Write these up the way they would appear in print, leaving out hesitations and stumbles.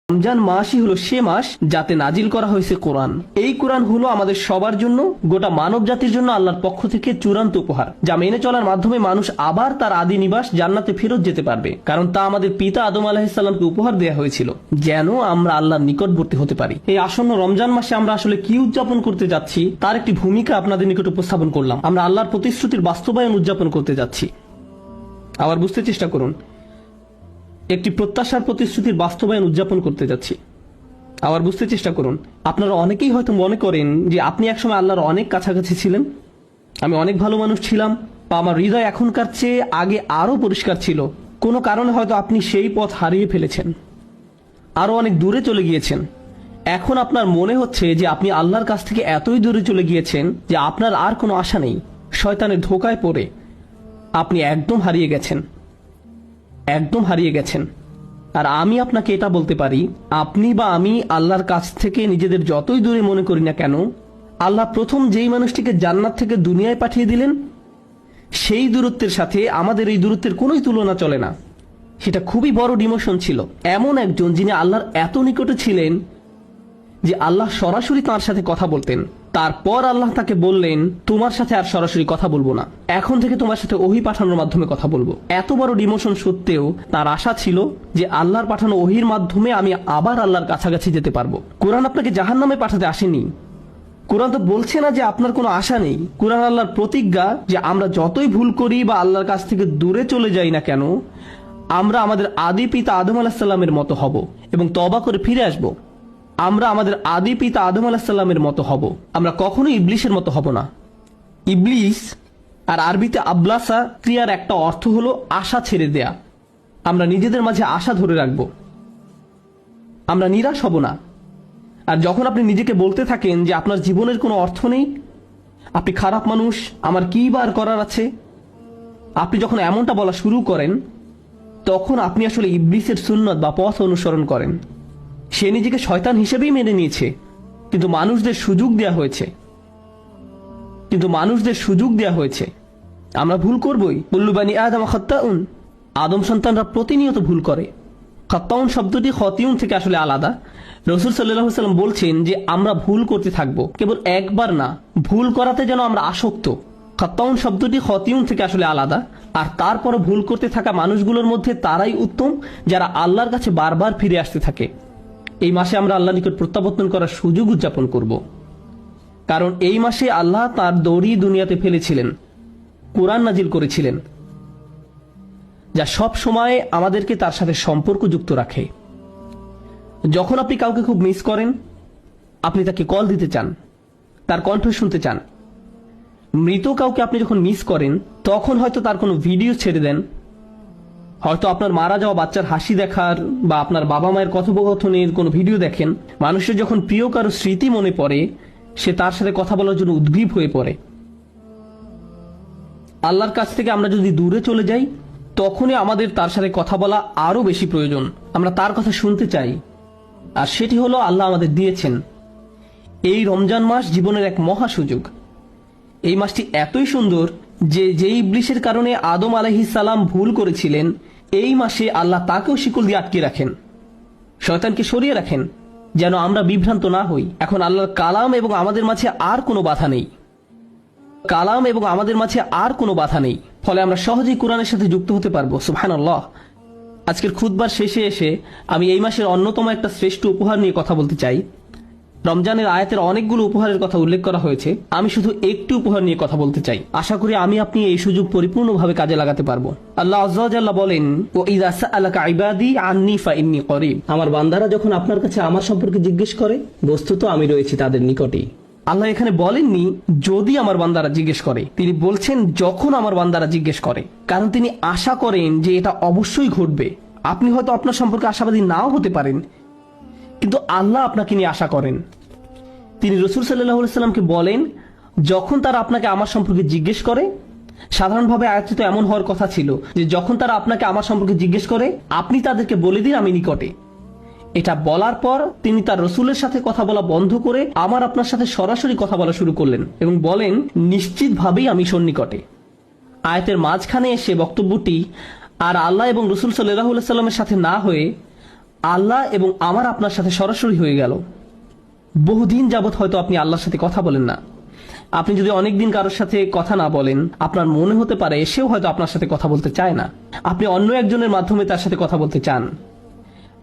রমজান মাসই হলো সে মাস যাতে নাজিল করা হয়েছে কোরআন। এই কোরআন হলো আমাদের সবার জন্য, গোটা মানব জাতির জন্য আল্লাহর পক্ষ থেকে চূড়ান্ত উপহার, যা মেনে চলার মাধ্যমে মানুষ আবার তার আদি নিবাস জান্নাতে ফেরত যেতে পারবে। কারণ তা আমাদের পিতা আদম আলাইহিসসালামকে উপহার দেওয়া হয়েছিল, যেন আমরা আল্লাহর নিকটবর্তী হতে পারি। এই আসন্ন রমজান মাসে আমরা আসলে কি উদযাপন করতে যাচ্ছি তার একটি ভূমিকা আপনাদের নিকট উপস্থাপন করলাম। আমরা আল্লাহর প্রতিশ্রুতির বাস্তবায়ন উদযাপন করতে যাচ্ছি। আবার বুঝতে চেষ্টা করুন, একটি প্রত্যাশার প্রতিশ্রুতির বাস্তবায়ন উদযাপন করতে যাচ্ছি। আবার বুঝতে চেষ্টা করুন, আপনারা অনেকেই হয়তো মনে করেন যে আপনি একসময় আল্লাহর অনেক কাছাকাছি ছিলেন, আমি অনেক ভালো মানুষ ছিলাম, বা আমার হৃদয় এখনকার চেয়ে আগে আরো পরিষ্কার ছিল। কোনো কারণে হয়তো আপনি সেই পথ হারিয়ে ফেলেছেন, আরো অনেক দূরে চলে গিয়েছেন। এখন আপনার মনে হচ্ছে যে আপনি আল্লাহর কাছ থেকে এতই দূরে চলে গিয়েছেন যে আপনার আর কোনো আশা নেই। শয়তানের ধোকায় পড়ে আপনি একদম হারিয়ে গেছেন, একদম হারিয়ে গেছেন। আর আমি আপনাকে এটা বলতে পারি, আপনি বা আমি আল্লাহর কাছ থেকে নিজেদের যতই দূরে মনে করি না কেন, আল্লাহ প্রথম যেই মানুষটিকে জান্নাত থেকে দুনিয়ায় পাঠিয়ে দিলেন, সেই দূরত্বের সাথে আমাদের এই দূরত্বের কোনোই তুলনা চলে না। সেটা খুবই বড় ডিমোশন ছিল। এমন একজন যিনি আল্লাহর এত নিকটে ছিলেন যে আল্লাহ সরাসরি তাঁর সাথে কথা বলতেন। তারপর আল্লাহ তাকে বললেন, তোমার সাথে আর সরাসরি কথা বলবো না, এখন থেকে তোমার সাথে ওহী পাঠানোর মাধ্যমে কথা বলবো। এত বড় ডিমোশন সত্ত্বেও তার আশা ছিল যে আল্লাহর পাঠানো ওহীর মাধ্যমে আমি আবার আল্লাহর কাছাকাছি যেতে পারবো। কোরআন আপনাকে জাহান্নামে পাঠাতে আসেনি। কোরআন তো বলছে না যে আপনার কোনো আশা নেই। কোরআন আল্লাহর প্রতিজ্ঞা যে আমরা যতই ভুল করি বা আল্লাহর কাছ থেকে দূরে চলে যাই না কেন, আমরা আমাদের আদি পিতা আদম আলাইহিস সালামের মতো হব এবং তওবা করে ফিরে আসব। আমরা আমাদের আদি পিতা আদম আলাইহিস সালামের মতো হব, আমরা কখনোই ইবলিসের মতো হব না। ইবলিস আর আরবিতে আবলাসা ক্রিয়ার একটা অর্থ হলো আশা ছেড়ে দেয়া। আমরা নিজেদের মাঝে আশা ধরে রাখব, আমরা নিরাশ হব না। আর যখন আপনি নিজেকে বলতে থাকেন যে আপনার জীবনের কোনো অর্থ নেই, আপনি খারাপ মানুষ, আমার কি বার করার আছে, আপনি যখন এমনটা বলা শুরু করেন, তখন আপনি আসলে ইবলিসের সুন্নত বা পথ অনুসরণ করেন। সে নিজেকে শয়তান হিসেবেই মেনে নিয়েছে, কিন্তু মানুষদের সুযোগ দেয়া হয়েছে। আমরা ভুল করবই। কুল্লু বানি আদম খাত্তাউন, আদম সন্তানরা প্রতিনিয়ত ভুল করে। খাত্তাউন শব্দটি খতিউন থেকে আসলে আলাদা। রাসূল সাল্লাল্লাহু আলাইহি ওয়াসাল্লাম বলছেন যে আমরা ভুল করতে থাকবো, কেবল একবার না, ভুল করাতে যেন আমরা আসক্ত। খাত্তাউন শব্দটি খতিউন থেকে আসলে আলাদা। আর তারপরও ভুল করতে থাকা মানুষগুলোর মধ্যে তারাই উত্তম যারা আল্লাহর কাছে বারবার ফিরে আসতে থাকে। এই মাসে আমরা আল্লাহর নিকট প্রত্যাবর্তন করার সুযোগ উদযাপন করব, কারণ এই মাসে আল্লাহ তার দড়ি দুনিয়াতে ফেলেছিলেন, কোরআন নাজিল করেছিলেন, যা সব সময় আমাদেরকে তার সাথে সম্পর্ক যুক্ত রাখে। যখন আপনি কাউকে খুব মিস করেন, আপনি তাকে কল দিতে চান, তার কণ্ঠ শুনতে চান। মৃত কাউকে আপনি যখন মিস করেন, তখন হয়তো তার কোনো ভিডিও ছেড়ে দেন, হয়তো আপনার মারা যাওয়া বাচ্চার হাসি দেখার বা আপনার বাবা মায়ের কথোপকথনের কোনো ভিডিও দেখেন। মানুষের যখন প্রিয় কারো স্মৃতি মনে পড়ে, সে তার সাথে কথা বলার জন্য উদ্গ্রীব হয়ে পড়ে। আল্লাহর কাছ থেকে আমরা যদি দূরে চলে যাই, তখনই আমাদের তার সাথে কথা বলা আরো বেশি প্রয়োজন। আমরা তার কথা শুনতে চাই, আর সেটি হলো আল্লাহ আমাদের দিয়েছেন। এই রমজান মাস জীবনের এক মহা সুযোগ। এই মাসটি এতই সুন্দর যে যেই ইবলিসের কারণে আদম আলাইহিস সালাম ভুল করেছিলেন, এই মাসে আল্লাহ তাকেও শিকল দিয়ে আটকে রাখেন, শয়তানকে সরিয়ে রাখেন, যেন আমরা বিভ্রান্ত না হই। এখন আল্লাহর কালাম এবং আমাদের মাঝে আর কোনো বাধা নেই, ফলে আমরা সহজেই কোরআনের সাথে যুক্ত হতে পারবো। সুবহানাল্লাহ। আজকের খুতবার শেষে এসে আমি এই মাসের অন্যতম একটা শ্রেষ্ঠ উপহার নিয়ে কথা বলতে চাই। রমজানের আয়াতের অনেকগুলো উপহারের কথা উল্লেখ করা হয়েছে, আমি শুধু একটি উপহার নিয়ে কথা বলতে চাই। আশা করি আপনি এই সুযোগ পরিপূর্ণভাবে কাজে লাগাতে পারবো। আল্লাহ আযজা ওয়া জাল্লা বলেন, ওয়া ইযা সাআলাকা ইবাদি আন্নী ফাইন্নী করিব, আমার বান্দারা যখন আপনার কাছে আমার সম্পর্কে জিজ্ঞেস করে, বস্তুত আমি রয়েছি তাদের নিকটেই। আল্লাহ এখানে বলেননি যদি আমার বান্দারা জিজ্ঞেস করে, তিনি বলছেন যখন আমার বান্দারা জিজ্ঞেস করে, কারণ তিনি আশা করেন যে এটা অবশ্যই ঘটবে। আপনি হয়তো আপনার সম্পর্কে আশাবাদী নাও হতে পারেন, কিন্তু আল্লাহ আপনাকে নিয়ে আশা করেন। তিনি রাসূল সাল্লাল্লাহু আলাইহি ওয়াসাল্লামকে বলেন, যখন তারা আপনাকে আমার সম্পর্কে জিজ্ঞেস করে, সাধারণভাবে আয়াতটি তো এমন হওয়ার কথা ছিল যে যখন তারা আপনাকে আমার সম্পর্কে জিজ্ঞেস করে, আপনি তাদেরকে বলে দিন আমি নিকটে। এটা বলার পর তিনি তার রাসূলের সাথে কথা বলা বন্ধ করে আপনার সাথে সরাসরি কথা বলা শুরু করলেন এবং বলেন, নিশ্চিতভাবেই আমি সন্নিকটে। আয়াতের মাঝখানে এসে বক্তব্যটি আর আল্লাহ এবং রাসূল সাল্লাল্লাহু আলাইহি ওয়াসাল্লামের সাথে না হয়ে আল্লাহ এবং আমার আপনার সাথে সরাসরি হয়ে গেল। বহুদিন যাবৎ হয়তো আপনি আল্লাহর সাথে কথা বলেন না। আপনি যদি অনেকদিন কারোর সাথে কথা না বলেন, আপনার মনে হতে পারে সেও হয়তো আপনার সাথে কথা বলতে চায় না। আপনি অন্য একজনের মাধ্যমে তার সাথে কথা বলতে চান,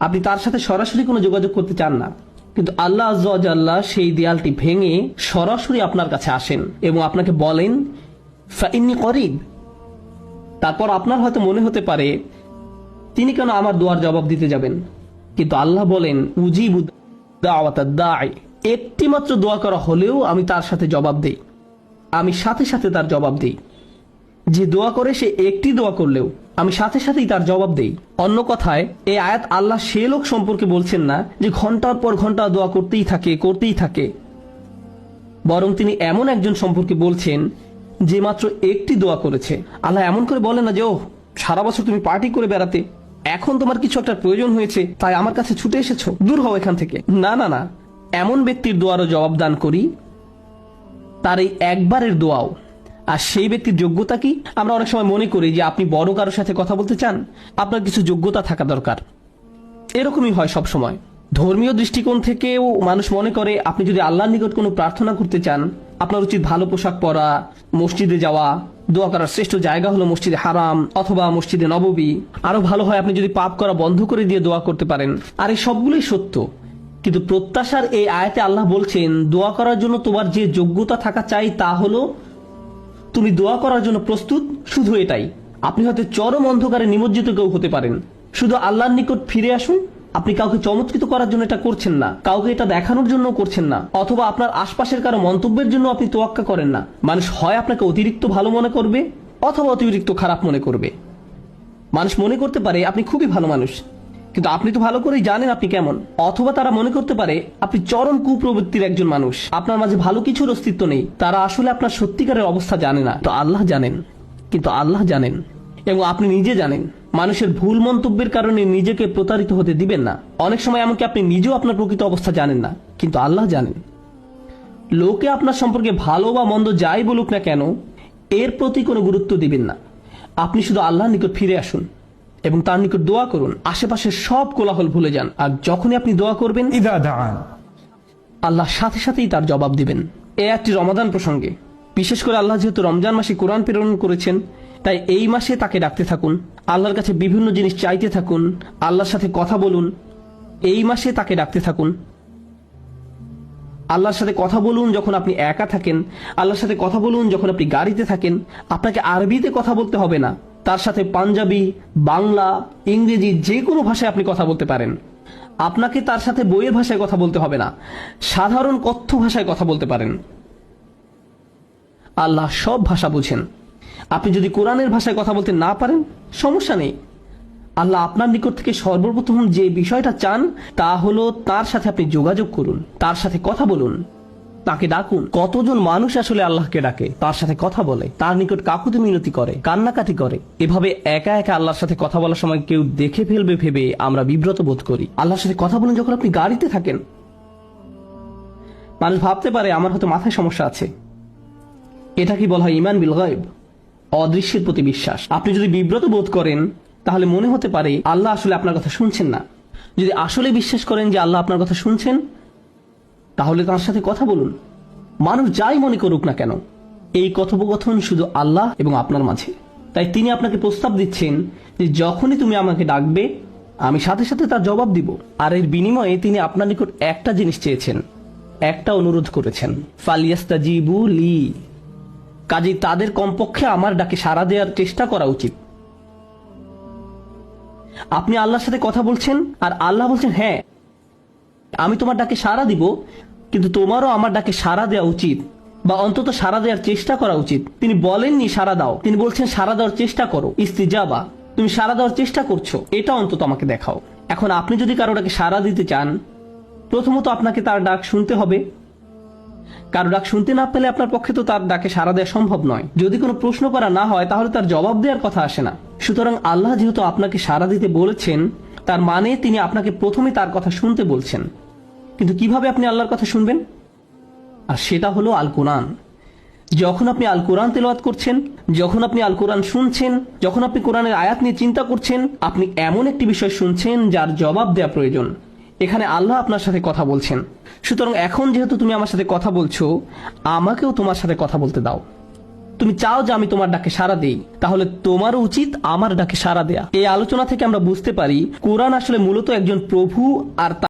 আপনি তার সাথে সরাসরি কোনো যোগাযোগ করতে চান না। কিন্তু আল্লাহ আজ্জা ওয়া জাল্লা সেই দেয়ালটি ভেঙে সরাসরি আপনার কাছে আসেন এবং আপনাকে বলেন ফাইন্নী করিব। তারপর আপনার হয়তো মনে হতে পারে তিনি কেন আমার দোয়ার জবাব দিতে যাবেন, কিন্তু আল্লাহ বলেন উজিবু দাওয়াতাদ দাঈ, একটি মাত্র দোয়া করা হলেও আমি তার সাথে জবাব দেই, আমি সাথে সাথে তার জবাব দেই। যে দোয়া করে সে একটি দোয়া করলেও আমি সাথে সাথেই তার জবাব দেই। অন্য কথায় এই আয়াত আল্লাহ সে লোক সম্পর্কে বলছেন না যে ঘন্টার পর ঘন্টা দোয়া করতেই থাকে, বরং তিনি এমন একজন সম্পর্কে বলছেন যে মাত্র একটি দোয়া করেছে। আল্লাহ এমন করে বলেন না যে ও সারা বছর তুমি পার্টি করে বেড়াতে, এখন তোমার কিছু একটা প্রয়োজন হয়েছে তাই আমার কাছে ছুটে এসেছো, দূর হও এখান থেকে। না না না, এমন ব্যক্তির দোয়ারও জবাব দান করি, তার এই একবারের দোয়াও। আর সেই ব্যক্তির যোগ্যতা কি? আমরা অনেক সময় মনে করি যে আপনি বড় কারোর সাথে কথা বলতে চান, আপনার কিছু যোগ্যতা থাকা দরকার। এরকমই হয় সব সময়। ধর্মীয় দৃষ্টিকোণ থেকেও মানুষ মনে করে আপনি যদি আল্লাহর নিকট কোনো প্রার্থনা করতে চান, আপনার উচিত ভালো পোশাক পরা, মসজিদে যাওয়া, দোয়া করার শ্রেষ্ঠ জায়গা হলো মসজিদে হারাম অথবা মসজিদে নববী। আরো ভালো হয় আপনি যদি পাপ করা বন্ধ করে দিয়ে দোয়া করতে পারেন। আর এই সবগুলোই সত্য, কিন্তু প্রত্যাশার এই আয়াতে আল্লাহ বলছেন দোয়া করার জন্য তোমার যে যোগ্যতা থাকা চাই তা হলো তুমি দোয়া করার জন্য প্রস্তুত। শুধু এটাই। আপনি হয়তো চরম অন্ধকারে নিমজ্জিত কেউ হতে পারেন, শুধু আল্লাহর নিকট ফিরে আসুন। আপনি কাউকে চমৎকৃত করার জন্য এটা করছেন না, কাউকে এটা দেখানোর জন্য করছেন না, অথবা আপনার আশপাশের কারো মন্তব্যের জন্য আপনি তোয়াক্কা করেন না। মানুষ হয় আপনাকে অতিরিক্ত ভালো মনে করবে অথবা অতিরিক্ত খারাপ মনে করবে। মানুষ মনে করতে পারে আপনি খুবই ভালো মানুষ, কিন্তু আপনি তো ভালো করেই জানেন আপনি কেমন। অথবা তারা মনে করতে পারে আপনি চরম কুপ্রবৃত্তির একজন মানুষ, আপনার মাঝে ভালো কিছুর অস্তিত্ব নেই। তারা আসলে আপনার সত্যিকারের অবস্থা জানে না। তো আল্লাহ জানেন, কিন্তু আল্লাহ জানেন এবং আপনি নিজে জানেন। মানুষের ভুল মন্তব্যের কারণে নিজেকে প্রতারিত হতে দিবেন না। অনেক সময় এমনকি আপনি নিজেও আপনার প্রকৃত অবস্থা জানেন না, কিন্তু আল্লাহ জানেন। লোকে আপনার সম্পর্কে ভালো বা মন্দ যাই বলুক না কেন, এর প্রতি কোনো গুরুত্ব দিবেন না। আপনি শুধু আল্লাহর নিকট ফিরে আসুন এবং তার নিকট দোয়া করুন। আশেপাশের সব কোলাহল ভুলে যান। আর যখনই আপনি দোয়া করবেন, আল্লাহ সাথে সাথেই তার জবাব দিবেন। এই একটি রমাদান প্রসঙ্গে, বিশেষ করে আল্লাহ যেহেতু রমজান মাসে কোরআন প্রেরণ করেছেন, তাই এই মাসে তাকে ডাকতে থাকুন, আল্লাহর কাছে বিভিন্ন জিনিস চাইতে থাকুন, আল্লাহর সাথে কথা বলুন। এই মাসে তাকে ডাকতে থাকুন, আল্লাহর সাথে কথা বলুন যখন আপনি একা থাকেন, আল্লাহর সাথে কথা বলুন যখন আপনি গাড়িতে থাকেন। আপনাকে আরবিতে কথা বলতে হবে না, তার সাথে পাঞ্জাবি, বাংলা, ইংরেজি যে কোনো ভাষায় আপনি কথা বলতে পারেন। আপনাকে তার সাথে বইয়ের ভাষায় কথা বলতে হবে না, সাধারণ কথ্য ভাষায় কথা বলতে পারেন। আল্লাহ সব ভাষা বুঝেন। আপনি যদি কোরআনের ভাষায় কথা বলতে না পারেন, সমস্যা নেই। আল্লাহ আপনার নিকট থেকে সর্বপ্রথম যে বিষয়টা চান তা হলো তার সাথে আপনি যোগাযোগ করুন, তার সাথে কথা বলুন, তাকে ডাকুন। কতজন মানুষ আসলে আল্লাহকে ডাকে, তার সাথে কথা বলে, তার নিকট কাকুতি মিনতি করে, কান্নাকাটি করে। এভাবে একা একা আল্লাহর সাথে কথা বলার সময় কেউ দেখে ফেলবে ভেবে আমরা বিব্রত বোধ করি। আল্লাহর সাথে কথা বলুন যখন আপনি গাড়িতে থাকেন। মানুষ ভাবতে পারে আমার হয়তো মাথায় সমস্যা আছে। এটা কি বলা হয় ঈমান বিল গায়ব, অদৃশ্যের প্রতি বিশ্বাস। আপনি যদি বিব্রত বোধ করেন তাহলে মনে হতে পারে আল্লাহ আসলে আপনার কথা শুনছেন না। যদি আসলে বিশ্বাস করেন যে আল্লাহ আপনার কথা শুনছেন, তাহলে তার সাথে কথা বলুন। মানুষ যাই মনে করুক না কেন, এই কথোপকথন শুধু আল্লাহ এবং আপনার মাঝে। তাই তিনি আপনাকে প্রস্তাব দিচ্ছেন যে যখনই তুমি আমাকে ডাকবে, আমি সাথে সাথে তার জবাব দিব। আর এর বিনিময়ে তিনি আপনার নিকট একটা জিনিস চেয়েছেন, একটা অনুরোধ করেছেন, ফালিয়াস্তাজিবু লি। কাজেই তাদের কমপক্ষে আমার ডাকে সাড়া দেওয়ার চেষ্টা করা উচিত। আপনি আল্লাহর সাথে কথা বলছেন আর আল্লাহ বলছেন হ্যাঁ আমি তোমার ডাকে সাড়া দিব, কিন্তু তোমারও আমার ডাকে সাড়া দেওয়া উচিত, বা অন্তত সাড়া দেওয়ার চেষ্টা করা উচিত। তিনি বলেননি সাড়া দাও, তিনি বলছেন সাড়া দেওয়ার চেষ্টা করো। ইস্তিজাবা, তুমি সাড়া দেওয়ার চেষ্টা করছো, এটা অন্তত আমাকে দেখাও। এখন আপনি যদি কারো ডাকে সাড়া দিতে চান, প্রথমত আপনাকে তার ডাক শুনতে হবে। কারো ডাক শুনতে না পেলে আপনার পক্ষে তো তার ডাকে সাড়া দেওয়া সম্ভব নয়। যদি কোনো প্রশ্ন করা না হয় তাহলে তার জবাব দেওয়ার কথা আসে না। সুতরাং আল্লাহ যেহেতু আপনাকে সাড়া দিতে বলেছেন, তার মানে তিনি আপনাকে প্রথমে তার কথা শুনতে বলছেন। কিন্তু কিভাবে আপনি আল্লাহর কথা শুনবেন? আর সেটা হলো আল কোরআন। যখন আপনি আল কোরআন তেলাওয়াত করছেন, যখন আপনি আল কোরআন শুনছেন, যখন আপনি কোরআনের আয়াত নিয়ে চিন্তা করছেন, আপনি এমন একটি বিষয় শুনছেন যার জবাব দেওয়া প্রয়োজন। এখানে আল্লাহ আপনার সাথে কথা বলছেন। সুতরাং এখন যেহেতু তুমি আমার সাথে কথা বলছো, আমাকেও তোমার সাথে কথা বলতে দাও। তুমি চাও যে আমি তোমার ডাকে সাড়া দেই, তাহলে তোমারও উচিত আমার ডাকে সাড়া দেয়া। এই আলোচনা থেকে আমরা বুঝতে পারি কোরআন আসলে মূলত একজন প্রভু আর